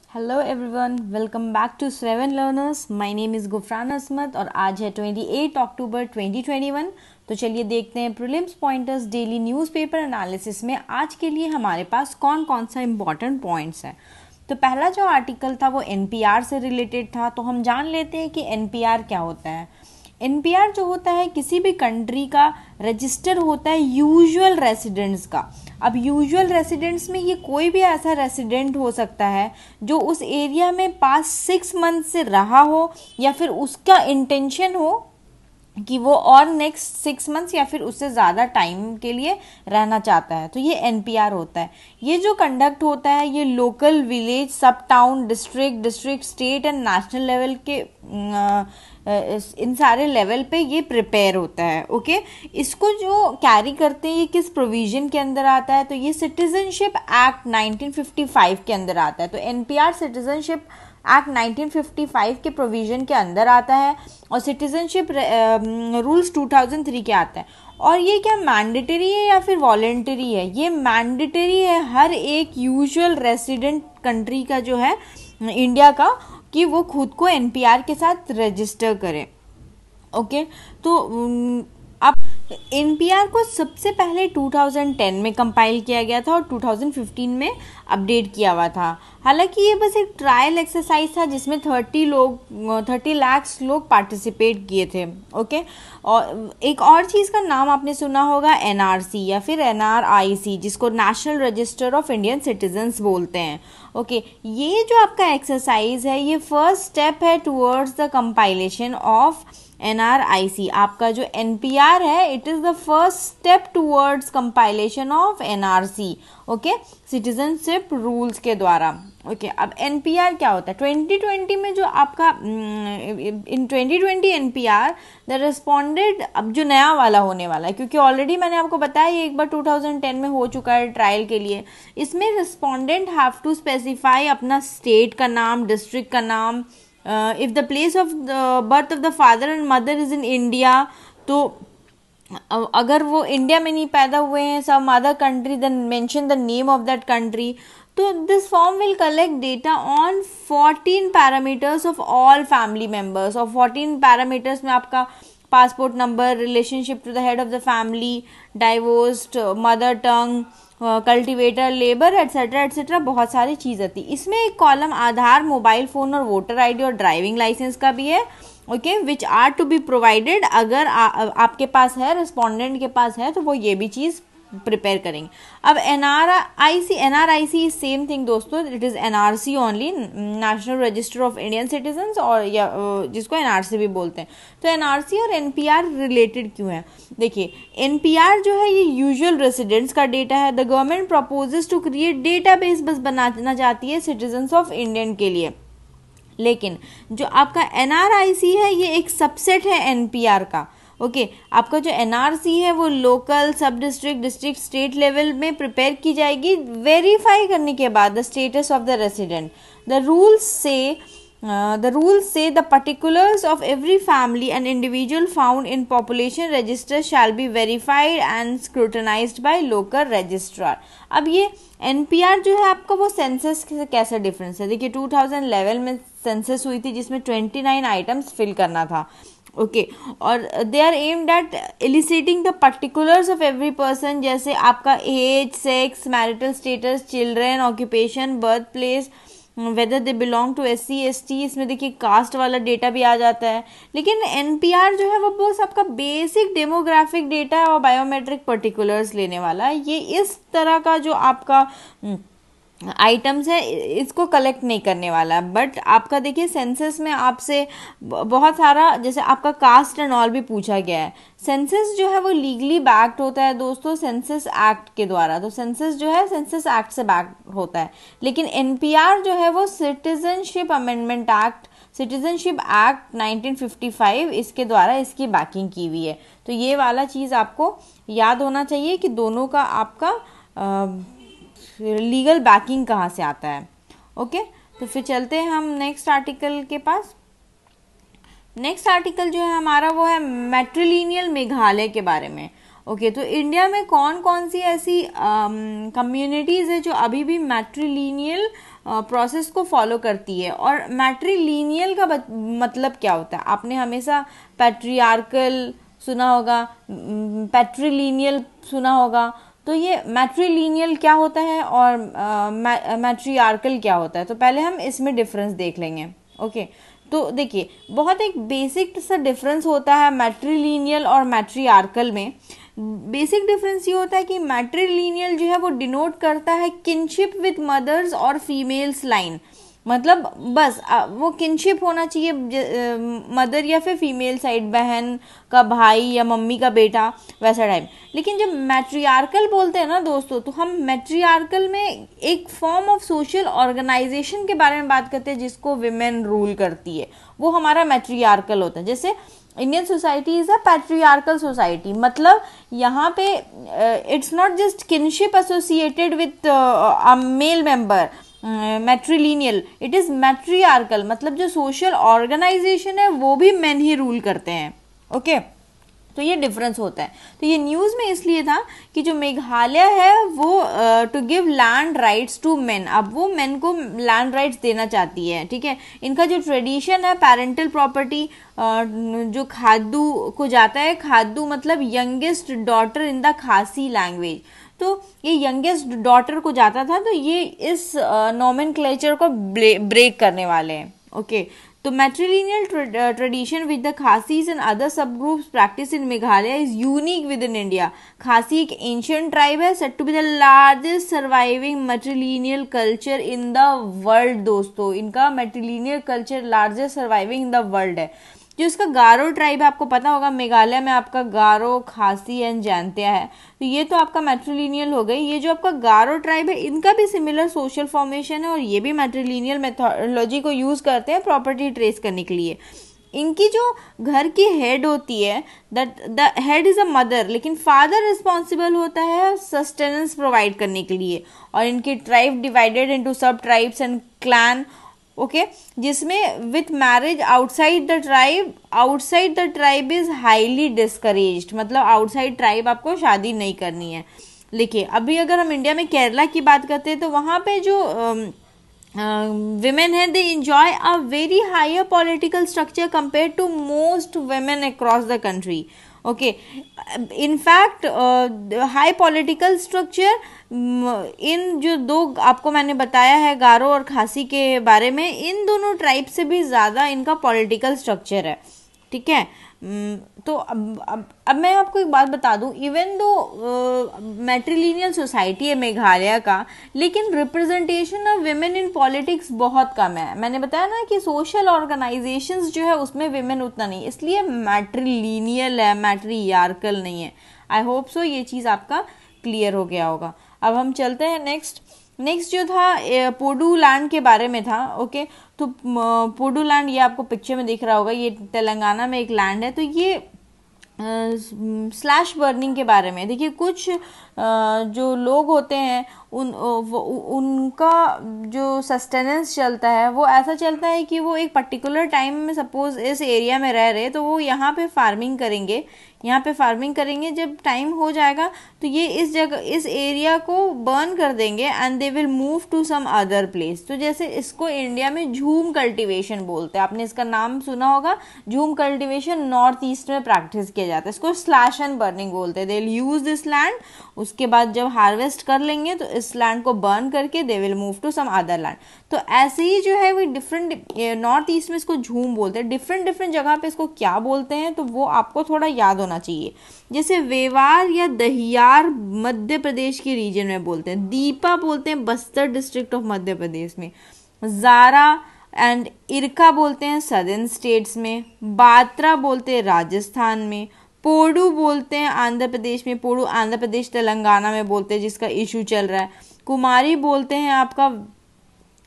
Hello everyone, welcome back to seven learners. My name is Gufran Asmat और आज है 28 अक्टूबर 2021। तो चलिए देखते हैं prelims pointers daily newspaper analysis में आज के लिए हमारे पास कौन कौन सा इम्पॉर्टेंट पॉइंट्स है। तो पहला जो आर्टिकल था वो एनपीआर से रिलेटेड था। तो हम जान लेते हैं कि एनपीआर क्या होता है। एनपीआर जो होता है किसी भी कंट्री का रजिस्टर होता है यूजुअल रेसिडेंट्स का। अब यूजुअल रेसिडेंट्स में ये कोई भी ऐसा रेसिडेंट हो सकता है जो उस एरिया में पास्ट 6 मंथ से रहा हो या फिर उसका इंटेंशन हो कि वो और नेक्स्ट 6 मंथ्स या फिर उससे ज़्यादा टाइम के लिए रहना चाहता है। तो ये एनपीआर होता है। ये जो कंडक्ट होता है ये लोकल, विलेज, सब town, district, state and national level के इन सारे लेवल पे ये प्रिपेयर होता है। ओके, इसको जो कैरी करते हैं ये किस प्रोविजन के अंदर आता है? तो ये सिटीजनशिप एक्ट 1955 के अंदर आता है। तो एनपीआर सिटीजनशिप एक्ट 1955 के प्रोविजन के अंदर आता है और सिटीजनशिप रूल्स 2003 के आता है। और ये क्या मैंडेटरी है या फिर वॉलेंटरी है? ये मैंडेटरी है हर एक यूजुअल रेसिडेंट कंट्री का जो है इंडिया का, कि वो खुद को एनपीआर के साथ रजिस्टर करें। ओके, तो अब एनपीआर को सबसे पहले 2010 में कंपाइल किया गया था और 2015 में अपडेट किया हुआ था। हालांकि ये बस एक ट्रायल एक्सरसाइज था जिसमें 30 लाख लोग पार्टिसिपेट किए थे। ओके, और एक और चीज़ का नाम आपने सुना होगा एनआरसी या फिर एनआरआईसी, जिसको national register of Indian citizens बोलते हैं। ओके, ये जो आपका एक्सरसाइज है ये फर्स्ट स्टेप है towards the compilation of NRIC. आपका जो एनपीआर है it is the first step towards compilation of NRC. Okay, citizenship rules के द्वारा। ओके, अब एनपीआर क्या होता है? 2020 में जो आपका इन 2020 एनपीआर द रिस्पॉन्डेड, अब जो नया वाला होने वाला है, क्योंकि ऑलरेडी मैंने आपको बताया ये एक बार 2010 में हो चुका है ट्रायल के लिए। इसमें रिस्पॉन्डेंट हैव टू स्पेसिफाई अपना स्टेट का नाम, डिस्ट्रिक्ट का नाम। If the place of birth of the father and mother is in India, तो अगर वो इंडिया में नहीं पैदा हुए हैं, some other country, then mention the name of that country. तो this form will collect data on 14 parameters of all family members. और 14 पैरामीटर्स में आपका passport number, relationship to the head of the family, divorced, mother tongue, cultivator, labour, etcetera etcetera, बहुत सारी चीज़ आती है। इसमें एक कॉलम आधार, मोबाइल फ़ोन और वोटर आईडी और ड्राइविंग लाइसेंस का भी है। Okay, which are to be provided. अगर आपके पास है, रिस्पॉन्डेंट के पास है, तो वो ये भी चीज़ प्रिपेयर करेंगे। अब एनआरआईसी सेम थिंग दोस्तों, it is NRC only, national register of Indian citizens, और या जिसको एनआरसी भी बोलते हैं। तो एनआरसी और एनपीआर रिलेटेड क्यों है? देखिए, एनपीआर जो है ये यूजुअल रेसिडेंट्स का डेटा है। The government proposes to create database बस बनाना चाहती है सिटीजन्स ऑफ इंडियन के लिए। लेकिन जो आपका एनआरआईसी है ये एक सबसेट है एनपीआर का। ओके, आपका जो एनआरसी है वो लोकल, सब डिस्ट्रिक्ट, स्टेट लेवल में प्रिपेयर की जाएगी वेरीफाई करने के बाद the status of the resident. The rules say the particulars of every family and individual found in population register shall be verified and scrutinized by local registrar। अब ये NPR जो है आपका वो सेंसस से कैसा डिफरेंस है? देखिए, 2011 में सेंसस हुई थी जिसमें 29 आइटम्स फिल करना था। ओके, और they are aimed at eliciting the particulars of every person, जैसे आपका age, sex, marital status, children, occupation, birth place, whether they belong to SC ST। इसमें देखिए कास्ट वाला डेटा भी आ जाता है। लेकिन एनपीआर जो है वो बस आपका बेसिक डेमोग्राफिक डेटा और बायोमेट्रिक पर्टिकुलर्स लेने वाला है। ये इस तरह का जो आपका आइटम्स है इसको कलेक्ट नहीं करने वाला है। बट आपका देखिए सेंसस में आपसे बहुत सारा, जैसे आपका कास्ट एंड ऑल भी पूछा गया है। सेंसस जो है वो लीगली बैक्ड होता है दोस्तों सेंसस एक्ट के द्वारा। तो सेंसस जो है सेंसस एक्ट से बैक्ड होता है। लेकिन एनपीआर जो है वो citizenship amendment act, citizenship act 1955, इसके द्वारा इसकी बैकिंग की हुई है। तो ये वाला चीज़ आपको याद होना चाहिए कि दोनों का आपका लीगल बैकिंग कहाँ से आता है। ओके, तो फिर चलते हैं हम नेक्स्ट आर्टिकल के पास। नेक्स्ट आर्टिकल जो है हमारा वो है मैट्रिलिनियल मेघालय के बारे में। ओके, तो इंडिया में कौन कौन सी ऐसी कम्युनिटीज़ है जो अभी भी मैट्रिलिनियल प्रोसेस को फॉलो करती है। और मैट्रिलिनियल का मतलब क्या होता है? आपने हमेशा पैट्रियार्कल सुना होगा, पैट्रिलिनियल सुना होगा, तो ये मैट्रिलिनियल क्या होता है और मैट्रियार्कल क्या होता है? तो पहले हम इसमें डिफरेंस देख लेंगे। ओके, तो देखिए बहुत एक बेसिक सा डिफरेंस होता है मैट्रिलिनियल और मैट्रियार्कल में। बेसिक डिफरेंस ये होता है कि मैट्रिलिनियल जो है वो डिनोट करता है किनशिप विद मदर्स और फीमेल्स लाइन, मतलब बस वो किनशिप होना चाहिए मदर या फिर फीमेल साइड, बहन का भाई या मम्मी का बेटा, वैसा टाइप। लेकिन जब मैट्रियार्कल बोलते हैं ना दोस्तों, तो हम मैट्रियार्कल में एक फॉर्म ऑफ सोशल ऑर्गेनाइजेशन के बारे में बात करते हैं जिसको विमेन रूल करती है, वो हमारा मैट्रियार्कल होता है। जैसे Indian society is a patriarchal society, मतलब यहाँ पे it's not just kinship associated with a male member matrilineal, it is matriarchal, मतलब जो सोशल ऑर्गेनाइजेशन है वो भी मेन ही रूल करते हैं। ओके, तो ये डिफरेंस होता है। तो ये न्यूज़ में इसलिए था कि जो मेघालय है वो to give land rights to men, अब वो मेन को लैंड राइट्स देना चाहती है। ठीक है, इनका जो ट्रेडिशन है पेरेंटल प्रॉपर्टी जो खादू को जाता है, खादू मतलब यंगेस्ट डॉटर इन द खासी लैंग्वेज, तो ये यंगेस्ट डॉटर को जाता था, तो ये इस नॉमेनक्लेचर को ब्रेक करने वाले हैं। ओके, तो matrilineal tradition with the Khasis and other sub groups practice in Meghalaya is unique within India. Khasi एक एंशियंट ट्राइब है, said to be the largest surviving matrilineal culture in the world. दोस्तों, इनका matrilineal culture largest surviving in the world है। जो इसका गारो tribe है, आपको पता होगा मेघालय में आपका गारो, खासी एंड जैंतिया है, तो ये तो आपका मैट्रिलिनियल हो गई। ये जो आपका गारो ट्राइब है, इनका भी सिमिलर सोशल फॉर्मेशन है और ये भी मैट्रिलिनियल मेथोडोलॉजी को यूज करते हैं प्रॉपर्टी ट्रेस करने के लिए। इनकी जो घर की हेड होती है, that the head is a mother, लेकिन फादर रिस्पॉन्सिबल होता है सस्टेनेंस प्रोवाइड करने के लिए। और इनकी tribe divided into sub tribes and clan. Okay, जिसमें with marriage outside the tribe is highly discouraged, मतलब आउटसाइड ट्राइब आपको शादी नहीं करनी है। देखिए अभी अगर हम इंडिया में केरला की बात करते हैं, तो वहाँ पे जो women है, they enjoy a very higher political structure compared to most women across the country. Okay, in fact high political structure इन जो दो आपको मैंने बताया है गारो और खासी के बारे में, इन दोनों ट्राइब से भी ज़्यादा इनका पॉलिटिकल स्ट्रक्चर है। ठीक है, तो अब मैं आपको एक बात बता दूं, इवन दो मैट्रिलिनियल सोसाइटी है मेघालय का, लेकिन representation of women in politics बहुत कम है। मैंने बताया ना कि सोशल ऑर्गेनाइजेशंस जो है उसमें विमेन उतना नहीं, इसलिए मैट्रिलिनियल है, मैट्रियार्कल नहीं है। आई होप सो ये चीज़ आपका क्लियर हो गया होगा। अब हम चलते हैं नेक्स्ट जो था पोडू लैंड के बारे में था। ओके, तो पोडू लैंड ये आपको पिक्चर में दिख रहा होगा, ये तेलंगाना में एक लैंड है। तो ये स्लैश बर्निंग के बारे में देखिए, कुछ जो लोग होते हैं उनका जो सस्टेनेंस चलता है वो ऐसा चलता है कि वो एक पर्टिकुलर टाइम में सपोज इस एरिया में रह रहे, तो वो यहाँ पे फार्मिंग करेंगे, जब टाइम हो जाएगा तो ये इस एरिया को बर्न कर देंगे and they will move to some other place. तो जैसे इसको इंडिया में झूम कल्टीवेशन बोलते हैं, आपने इसका नाम सुना होगा। झूम कल्टीवेशन नॉर्थ ईस्ट में प्रैक्टिस किया जाता है, इसको स्लैश एंड बर्निंग बोलते हैं। They will use this land, उसके बाद जब हार्वेस्ट कर लेंगे तो इस लैंड को बर्न करके they will move to some other land. तो ऐसे ही जो है वो डिफरेंट, नॉर्थ ईस्ट में इसको झूम बोलते हैं, डिफरेंट जगह पे इसको क्या बोलते हैं तो वो आपको थोड़ा याद होना चाहिए। जैसे वेवार या दहियार मध्य प्रदेश के रीजन में बोलते हैं, दीपा बोलते हैं बस्तर डिस्ट्रिक्ट ऑफ मध्य प्रदेश में, जारा एंड इरका बोलते हैं सदर्न स्टेट्स में, बात्रा बोलते हैं राजस्थान में, पोडू बोलते हैं आंध्र प्रदेश में, पोडू आंध्र प्रदेश तेलंगाना में बोलते हैं जिसका इशू चल रहा है, कुमारी बोलते हैं आपका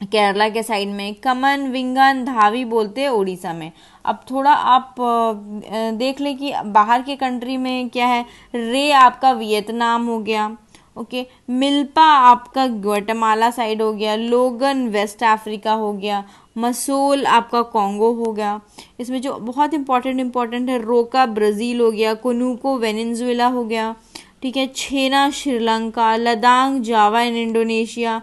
केरला के साइड में, कमन विंगन धावी बोलते हैं उड़ीसा में। अब थोड़ा आप देख लें कि बाहर के कंट्री में क्या है, रे आपका वियतनाम हो गया, ओके, मिल्पा आपका ग्वाटेमाला साइड हो गया, लोगन वेस्ट अफ्रीका हो गया, मसूल आपका कॉन्गो हो गया। इसमें जो बहुत इंपॉर्टेंट है, रोका ब्राज़ील हो गया, कोनुको वेनेजुएला हो गया, ठीक है, छेना श्रीलंका, लदांग जावा in Indonesia,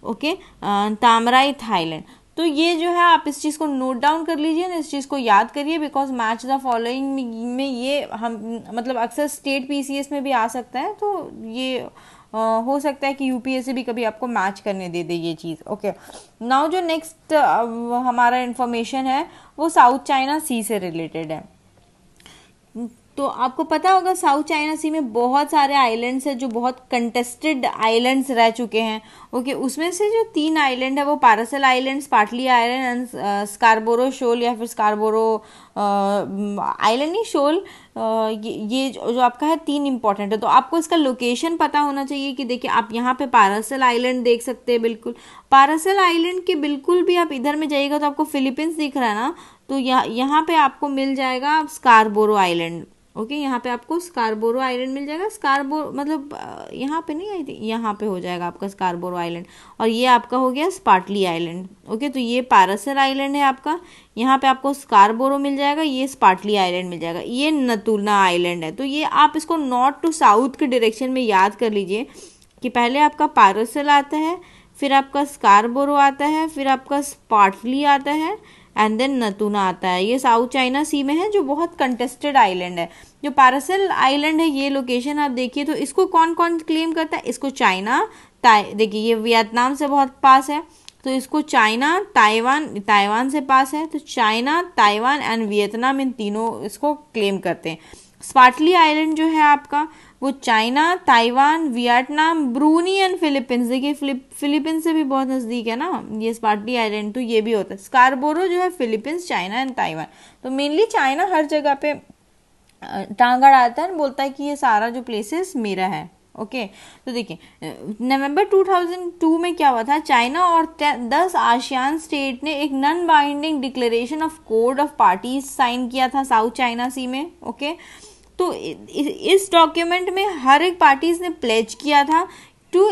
okay, Thamarai Thailand. तो ये जो है आप इस चीज़ को नोट डाउन कर लीजिए ना, इस चीज़ को याद करिए, बिकॉज मैच द फॉलोइंग में ये हम मतलब अक्सर स्टेट पीसीएस में भी आ सकता है, तो ये हो सकता है कि यूपीएससी भी कभी आपको मैच करने दे दे ये चीज़। ओके, नाउ जो नेक्स्ट हमारा इंफॉर्मेशन है वो साउथ चाइना सी से रिलेटेड है। तो आपको पता होगा साउथ चाइना सी में बहुत सारे आइलैंड्स हैं जो बहुत कंटेस्टेड आइलैंड्स रह चुके हैं। ओके, उसमें से जो 3 आइलैंड है वो Paracel island, Spratly island and Scarborough shoal या फिर स्कारबोरो आइलैंड ही शोल, ये जो आपका है 3 इंपॉर्टेंट है। तो आपको इसका लोकेशन पता होना चाहिए कि देखिए आप यहाँ पे पारासेल आइलैंड देख सकते हैं, बिल्कुल पारासेल आइलैंड के बिल्कुल भी आप इधर में जाइएगा तो आपको फिलीपींस दिख रहा है ना, तो यहाँ पे आपको मिल जाएगा स्कारबोरो आइलैंड। ओके, यहाँ पे आपको स्कारबोरो आइलैंड मिल जाएगा। स्कारबोरो मतलब यहाँ पे नहीं आई थी, यहाँ पे हो जाएगा आपका स्कारबोरो आइलैंड, और ये आपका हो गया स्पार्टली आइलैंड। ओके, तो ये पारासेल आइलैंड है आपका, यहाँ पे आपको स्कारबोरो मिल जाएगा, ये स्पार्टली आइलैंड मिल जाएगा, ये नतूना आइलैंड है। तो ये आप इसको नॉर्थ टू साउथ के डायरेक्शन में याद कर लीजिए कि पहले आपका पारासेल आता है, फिर आपका स्कारबोरो आता है, फिर आपका स्पार्टली आता है, एंड देन नतूना आता है। ये साउथ चाइना सी में है जो बहुत कंटेस्टेड आइलैंड है। जो पारासेल आइलैंड है ये लोकेशन आप देखिए, तो इसको कौन कौन क्लेम करता है, इसको चाइना, देखिए ये वियतनाम से बहुत पास है, तो इसको चाइना, ताइवान से पास है, तो चाइना, ताइवान एंड वियतनाम इन तीनों इसको क्लेम करते हैं। स्पार्टली आइलैंड जो है आपका वो China, Taiwan, Vietnam, Bruny and Philippines, देखिए फिलीपींस से भी बहुत नज़दीक है ना ये स्पार्टली आइलैंड, तो ये भी होता है। स्कारबोरो जो है फिलीपींस, चाइना एंड ताइवान, तो मेनली चाइना हर जगह पे टांग अड़ाता है, बोलता है कि ये सारा जो प्लेसेस मेरा है। ओके, तो देखिए नवंबर 2002 में क्या हुआ था, चाइना और 10 आसियान स्टेट ने एक non binding declaration of code of parties sign किया था साउथ चाइना सी में। ओके, तो इस डॉक्यूमेंट में हर एक पार्टीज ने प्लेज किया था टू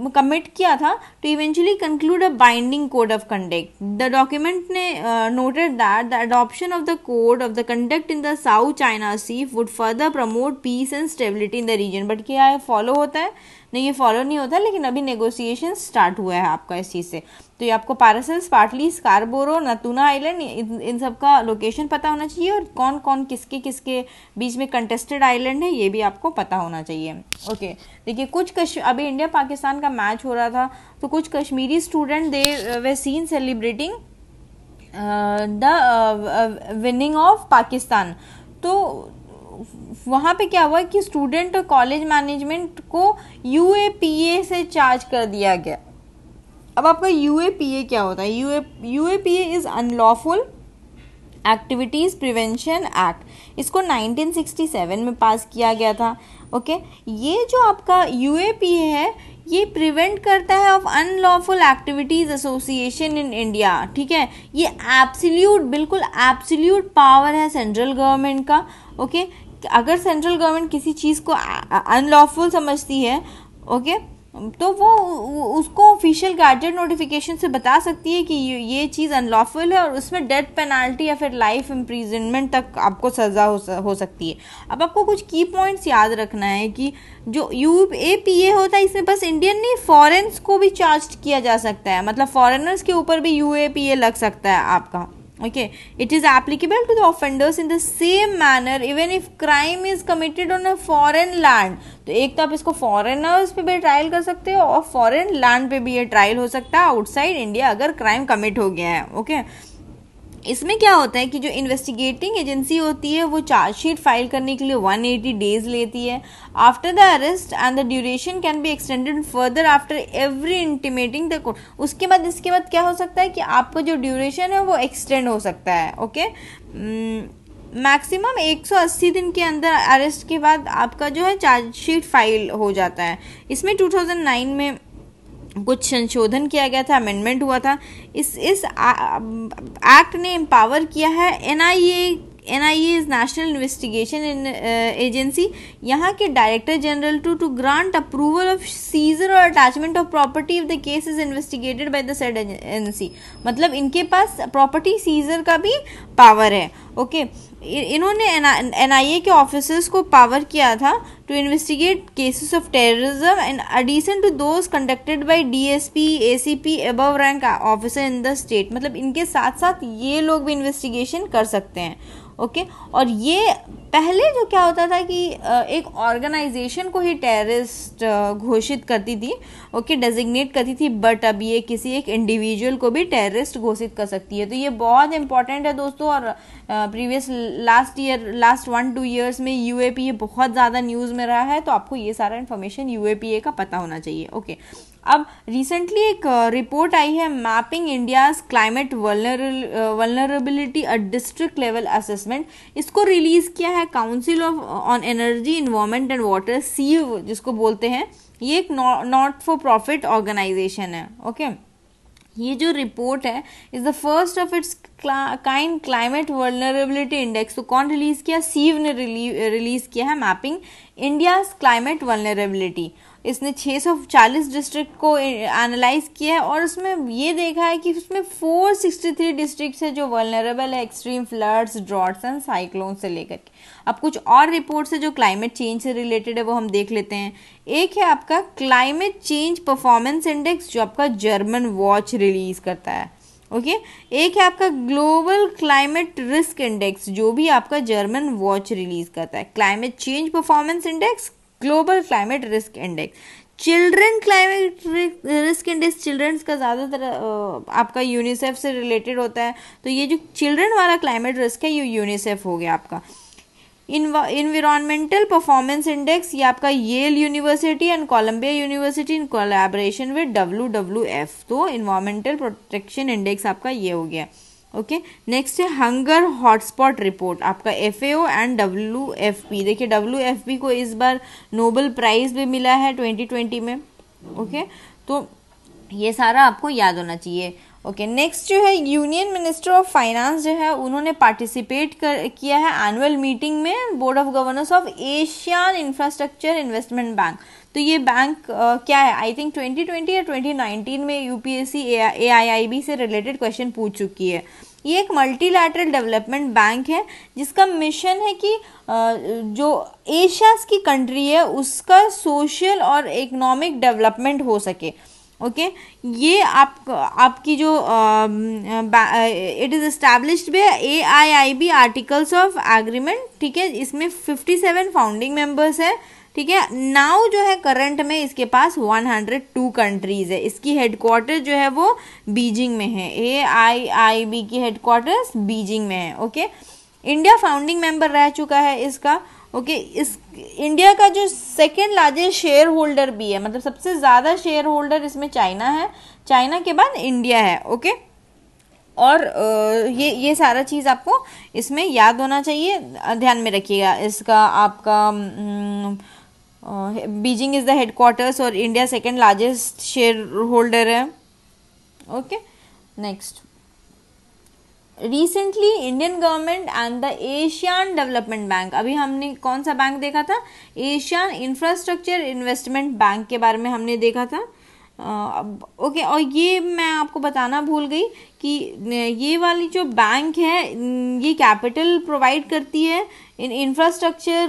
कमिट किया था to eventually conclude a binding code of conduct. The document ने noted that the adoption of the code of the conduct in the South China Sea would further promote peace and stability in the region. But क्या है, follow होता है? नहीं, ये follow नहीं होता, लेकिन अभी नेगोशिएशन स्टार्ट हुआ है आपका इस चीज़ से। तो ये आपको Paracel, Spratly, Scarborough, Natuna island इन सब का लोकेशन पता होना चाहिए, और कौन कौन किसके किसके बीच में कंटेस्टेड आइलैंड है ये भी आपको पता होना चाहिए। ओके, देखिए कुछ अभी इंडिया पाकिस्तान का मैच हो रहा था, तो कुछ Kashmiri student they were seen celebrating the winning of Pakistan. तो वहाँ पे क्या हुआ कि स्टूडेंट और कॉलेज मैनेजमेंट को यूएपीए से चार्ज कर दिया गया। अब आपका यूएपीए क्या होता है? UAPA is unlawful activities prevention act. इसको 1967 में पास किया गया था। ओके, ये जो आपका यूएपीए है ये प्रिवेंट करता है of unlawful activities association in India. ठीक है, ये एब्सोल्यूट, बिल्कुल एब्सोल्यूट पावर है सेंट्रल गवर्नमेंट का। ओके, अगर सेंट्रल गवर्नमेंट किसी चीज़ को अनलॉफुल समझती है, ओके, तो वो उसको ऑफिशियल गैजेट नोटिफिकेशन से बता सकती है कि ये चीज़ अनलॉफुल है, और उसमें डेथ पेनाल्टी या फिर लाइफ इम्प्रिजनमेंट तक आपको सज़ा हो सकती है। अब आपको कुछ की पॉइंट्स याद रखना है कि जो यूएपीए होता है इसमें बस इंडियन नहीं, फॉरेन्स को भी चार्ज किया जा सकता है, मतलब फॉरेनर्स के ऊपर भी यूएपीए लग सकता है आपका। Okay, it is applicable to the offenders in the same manner even if crime is committed on a foreign land। तो एक तो आप इसको फॉरेनर्स पे भी ट्रायल कर सकते हो, और फॉरेन लैंड पे भी ये ट्रायल हो सकता है आउटसाइड इंडिया अगर क्राइम कमिट हो गया है। ओके, इसमें क्या होता है कि जो इन्वेस्टिगेटिंग एजेंसी होती है वो चार्जशीट फाइल करने के लिए 180 डेज लेती है after the arrest, and the duration can be extended further after every intimating the court. इसके बाद क्या हो सकता है कि आपका जो ड्यूरेशन है वो एक्सटेंड हो सकता है। ओके, मैक्सिमम 180 दिन के अंदर अरेस्ट के बाद आपका जो है चार्जशीट फाइल हो जाता है। इसमें 2009 में कुछ संशोधन किया गया था, अमेंडमेंट हुआ था। इस एक्ट ने एम्पावर किया है NIA is National Investigation Agency, यहाँ के director general to grant approval of seizure और attachment of property if the case is investigated by the said agency. मतलब इनके पास प्रॉपर्टी सीजर का भी पावर है। ओके, इन्होंने एनआईए के ऑफिसर्स को पावर किया था to investigate cases of terrorism in addition to those conducted by DSP ACP above rank officer in the state. मतलब इनके साथ साथ ये लोग भी इन्वेस्टिगेशन कर सकते हैं। ओके, और ये पहले जो क्या होता था कि एक ऑर्गेनाइजेशन को ही टेररिस्ट घोषित करती थी, ओके, डेजिग्नेट करती थी, बट अब ये किसी एक इंडिविजुअल को भी टेररिस्ट घोषित कर सकती है। तो ये बहुत इंपॉर्टेंट है दोस्तों, और प्रीवियस लास्ट 1-2 ईयर्स में यूएपीए बहुत ज़्यादा न्यूज़ में रहा है, तो आपको ये सारा इन्फॉर्मेशन यूएपीए का पता होना चाहिए। ओके, अब रिसेंटली एक रिपोर्ट आई है, mapping India's climate vulnerability a district level assessment. इसको रिलीज किया है Council on Energy Environment and Water, सीव जिसको बोलते हैं। ये एक नॉट फॉर प्रॉफिट ऑर्गेनाइजेशन है। ओके, ये जो रिपोर्ट है is the first of its kind climate vulnerability index. तो कौन रिलीज किया? सीव ने रिलीज किया है, मैपिंग इंडियाज क्लाइमेट वल्नरेबिलिटी। इसने 640 डिस्ट्रिक्ट को एनालाइज किया है, और उसमें ये देखा है कि उसमें 463 डिस्ट्रिक्ट है जो वल्नरेबल है extreme floods, droughts and cyclone से लेकर के। अब कुछ और रिपोर्ट्स है जो क्लाइमेट चेंज से रिलेटेड है, वो हम देख लेते हैं। एक है आपका क्लाइमेट चेंज परफॉर्मेंस इंडेक्स, जो आपका जर्मन वॉच रिलीज करता है। ओके, एक है आपका ग्लोबल क्लाइमेट रिस्क इंडेक्स, जो भी आपका जर्मन वॉच रिलीज करता है। Climate change performance index, global climate risk index. Children climate risk index, childrens का ज़्यादातर आपका यूनिसेफ से रिलेटेड होता है, तो ये जो चिल्ड्रन वाला क्लाइमेट रिस्क है ये यूनिसेफ हो गया आपका। इन्वायरमेंटल परफॉर्मेंस इंडेक्स, ये आपका Yale university and Columbia university in collaboration with WWF। तो इन्वायरमेंटल प्रोटेक्शन इंडेक्स आपका ये हो गया। ओके, नेक्स्ट है हंगर हॉटस्पॉट रिपोर्ट, आपका FAO एंड WFP। देखिए WFP को इस बार नोबेल प्राइज भी मिला है 2020 में। ओके, तो ये सारा आपको याद होना चाहिए। ओके, नेक्स्ट जो है यूनियन मिनिस्टर ऑफ फाइनेंस जो है, उन्होंने पार्टिसिपेट किया है एनुअल मीटिंग में board of governors of Asian infrastructure investment bank. तो ये बैंक क्या है? आई थिंक 2020 या 2019 में UPSC AIIB से रिलेटेड क्वेश्चन पूछ चुकी है। ये एक मल्टीलैटरल डेवलपमेंट बैंक है जिसका मिशन है कि जो एशिया की कंट्री है उसका सोशल और इकोनॉमिक डेवलपमेंट हो सके। ओके, ये आपकी जो it is established bye AIIB articles of agreement. ठीक है, इसमें 57 फाउंडिंग मेंबर्स है। ठीक है, नाउ जो है करंट में इसके पास 102 कंट्रीज है। इसकी हेडक्वार्टर जो है वो बीजिंग में है। AIIB की हेडक्वार्टर्स बीजिंग में है। ओके, इंडिया फाउंडिंग मेंबर रह चुका है इसका। ओके, इस इंडिया का जो सेकेंड लार्जेस्ट शेयर होल्डर भी है, मतलब सबसे ज़्यादा शेयर होल्डर इसमें चाइना है, चाइना के बाद इंडिया है। ओके, और ये सारा चीज़ आपको इसमें याद होना चाहिए, ध्यान में रखिएगा। इसका आपका बीजिंग इज़ द हेडक्वार्टर्स और India second largest share holder है। Okay, next, recently Indian government and the Asian development Bank, अभी हमने कौन सा बैंक देखा था? एशियन इंफ्रास्ट्रक्चर इन्वेस्टमेंट बैंक के बारे में हमने देखा था। ओके, और ये मैं आपको बताना भूल गई कि ये वाली जो बैंक है ये कैपिटल प्रोवाइड करती है in infrastructure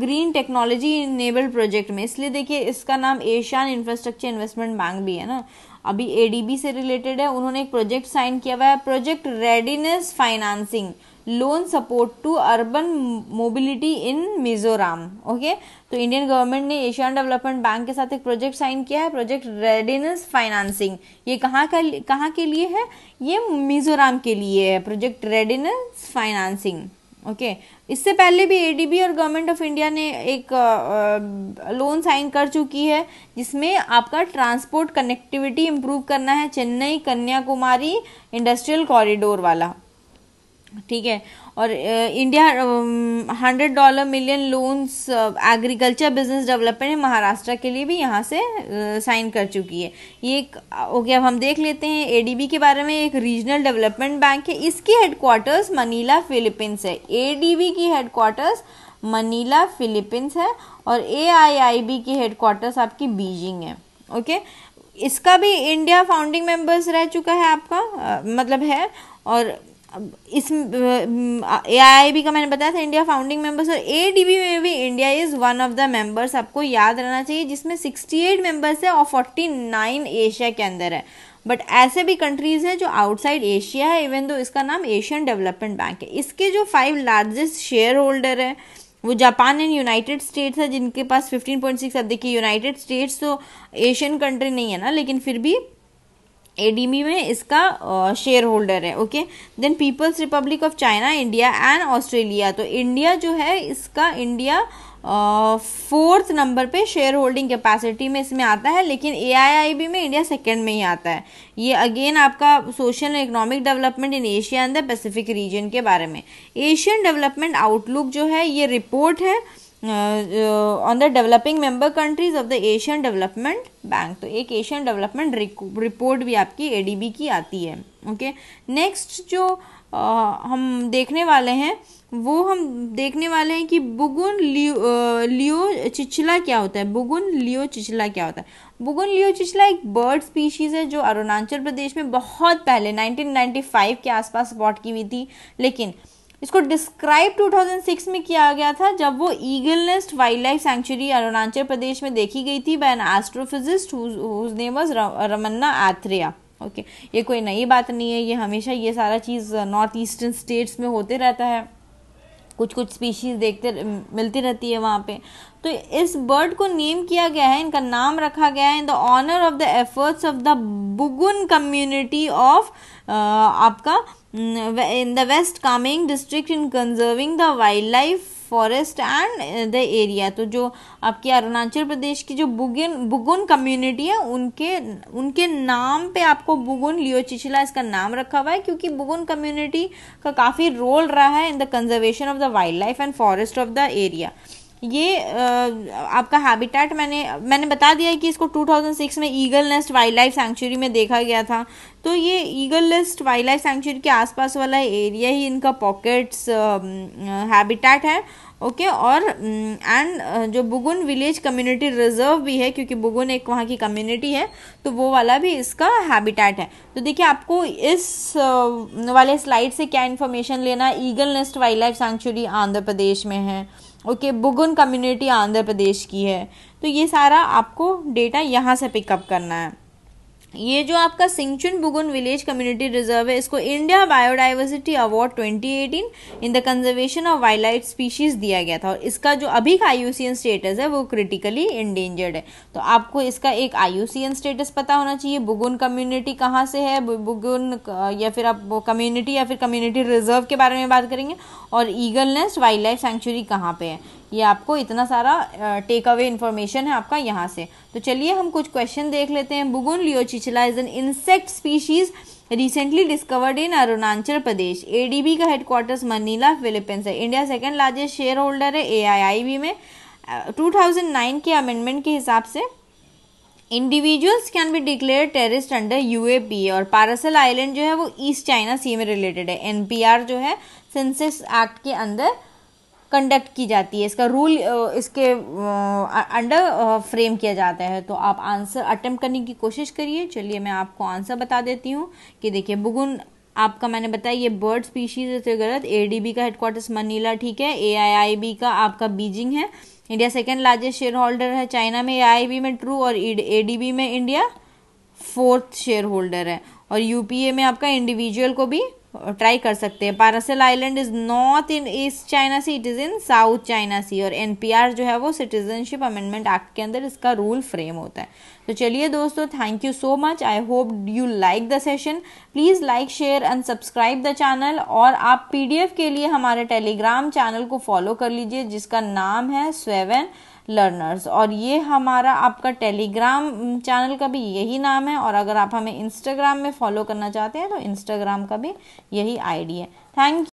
green technology enabled project में, इसलिए देखिए इसका नाम एशियन इंफ्रास्ट्रक्चर इन्वेस्टमेंट बैंक भी है ना। अभी ADB से रिलेटेड है, उन्होंने एक प्रोजेक्ट साइन किया हुआ है, project readiness financing loan support to urban mobility in Mizoram. Okay, तो इंडियन गवर्नमेंट ने एशियन डेवलपमेंट बैंक के साथ एक प्रोजेक्ट साइन किया है, प्रोजेक्ट रेडीनेस फाइनेंसिंग। ये कहाँ के लिए है? ये मिजोरम के लिए है, प्रोजेक्ट रेडीनेस फाइनेंसिंग। ओके, इससे पहले भी ADB और गवर्नमेंट ऑफ इंडिया ने एक लोन साइन कर चुकी है जिसमें आपका ट्रांसपोर्ट कनेक्टिविटी इम्प्रूव करना है, चेन्नई कन्याकुमारी इंडस्ट्रियल कॉरिडोर वाला। ठीक है, और India $100 million loans agriculture business development है महाराष्ट्र के लिए भी यहाँ से साइन कर चुकी है। ये एक ओके, अब हम देख लेते हैं ADB के बारे में। एक रीजनल डेवलपमेंट बैंक है, इसकी हेडक्वार्टर्स मनीला फिलीपींस है। ADB की हेडक्वार्टर्स मनीला फिलीपींस है और AIIB की हेडक्वार्टर्स आपकी बीजिंग है। ओके, इसका भी इंडिया फाउंडिंग मेंबर्स रह चुका है आपका, मतलब है। और इस AIIB का मैंने बताया था इंडिया फाउंडिंग मेंबर्स, और ADB में भी India is one of the members, आपको याद रहना चाहिए, जिसमें 68 मेंबर्स है और 49 एशिया के अंदर है। बट ऐसे भी कंट्रीज़ हैं जो आउटसाइड एशिया है, इवन दो इसका नाम एशियन डेवलपमेंट बैंक है। इसके जो 5 लार्जेस्ट शेयर होल्डर है वो जापान एंड यूनाइटेड स्टेट्स है, जिनके पास 15.6। अब देखिए यूनाइटेड स्टेट्स तो एशियन कंट्री नहीं है ना, लेकिन फिर भी ADB में इसका शेयर होल्डर है। Okay, then People's Republic of China, India and Australia. तो इंडिया जो है इसका इंडिया 4th नंबर पे शेयर होल्डिंग कैपेसिटी में इसमें आता है, लेकिन AIIB में इंडिया 2nd में ही आता है। ये अगेन आपका social and economic development in Asia and the Pacific region के बारे में। एशियन डेवलपमेंट आउटलुक जो है ये रिपोर्ट है on the developing member countries of the Asian development bank. तो एक एशियन डेवलपमेंट रिपोर्ट भी आपकी ADB की आती है। ओके, नेक्स्ट जो हम देखने वाले हैं वो हम देखने वाले हैं कि बुगुन लियो चिचला क्या होता है। बुगुन लियो चिचला क्या होता है? बुगुन लियो चिचला एक बर्ड स्पीशीज है जो अरुणाचल प्रदेश में बहुत पहले 1995 के आसपास स्पॉट की हुई थी, लेकिन इसको डिस्क्राइब 2006 में किया गया था, जब वो eagle nest wildlife sanctuary Arunachal Pradesh में देखी गई थी by an astrophysicist whose name was Ramanna Athreya. Okay, ये कोई नई बात नहीं है, ये हमेशा ये सारा चीज़ नॉर्थ ईस्टर्न स्टेट्स में होते रहता है, कुछ कुछ स्पीशीज देखते मिलती रहती है वहाँ पे। तो इस बर्ड को नेम किया गया है, इनका नाम रखा गया है in the honour of the efforts of the Bugun community of आपका in the west Kameng district in conserving the wildlife forest and the area. तो जो आपकी अरुणाचल प्रदेश की जो बुगुन कम्युनिटी है उनके नाम पे आपको बुगुन लियो चिचला इसका नाम रखा हुआ है, क्योंकि बुगुन कम्युनिटी का काफ़ी रोल रहा है in the conservation of the wild life and forest of the area. ये आपका हैबिटेट मैंने बता दिया है कि इसको 2006 में eagle nest wildlife century में देखा गया था। तो ये eagle nest wildlife century के आसपास वाला एरिया ही इनका पॉकेट्स हैबिटेट है। ओके, और एंड जो बुगुन विलेज कम्युनिटी रिजर्व भी है, क्योंकि बुगुन एक वहाँ की कम्युनिटी है, तो वो वाला भी इसका हैबिटेट है। तो देखिए आपको इस वाले स्लाइड से क्या इन्फॉर्मेशन लेना है। Eagle nest wildlife sanctuary Andhra Pradesh में है। ओके, बुगुन कम्युनिटी आंध्र प्रदेश की है। तो ये सारा आपको डेटा यहाँ से पिकअप करना है। ये जो आपका सिंगचुन बुगुन विलेज कम्युनिटी रिजर्व है, इसको India biodiversity award 2018 in the conservation of wild life species दिया गया था, और इसका जो अभी का IUCN स्टेटस है वो क्रिटिकली इंडेंजर्ड है। तो आपको इसका एक IUCN स्टेटस पता होना चाहिए, बुगुन कम्युनिटी कहाँ से है, बुगुन या फिर आप कम्युनिटी या फिर कम्युनिटी रिजर्व के बारे में बात करेंगे, और eagle nest wildlife century कहाँ पे है। ये आपको इतना सारा टेक अवे इन्फॉर्मेशन है आपका यहाँ से। तो चलिए हम कुछ क्वेश्चन देख लेते हैं। Bugun liocichla is an insect species recently discovered in Arunachal Pradesh. ADB का हेडक्वार्टर्स मनीला फिलीपींस है। India 2nd largest share holder है AIIB में। 2009 के अमेंडमेंट के हिसाब से individuals can be declare terrorist under UAPA, और पारासल आइलैंड जो है वो ईस्ट चाइना सी में रिलेटेड है। NPR जो है सेंसस एक्ट के अंदर कंडक्ट की जाती है, इसका रूल इसके अंडर फ्रेम किया जाता है। तो आप आंसर अटेम्प्ट करने की कोशिश करिए। चलिए मैं आपको आंसर बता देती हूँ कि देखिए बुगुन आपका मैंने बताया ये बर्ड स्पीशीज से गलत। ADB का हेडक्वार्टर्स मनीला ठीक है, AIIB का आपका बीजिंग है। India 2nd largest share holder है चाइना में, AIIB में ट्रू, और ADB में इंडिया 4th शेयर होल्डर है, और UPA में आपका इंडिविजुअल को भी ट्राई कर सकते हैं। Paracel island is not in east China sea, it is in south China sea, और NPR जो है वो सिटीजनशिप अमेंडमेंट एक्ट के अंदर इसका रूल फ्रेम होता है। तो चलिए दोस्तों, thank you so much, I hope you like the session. Please like share and subscribe the channel, और आप PDF के लिए हमारे टेलीग्राम चैनल को फॉलो कर लीजिए जिसका नाम है स्वेवन लर्नर्स, और ये हमारा आपका टेलीग्राम चैनल का भी यही नाम है। और अगर आप हमें इंस्टाग्राम में फॉलो करना चाहते हैं तो इंस्टाग्राम का भी यही ID है। थैंक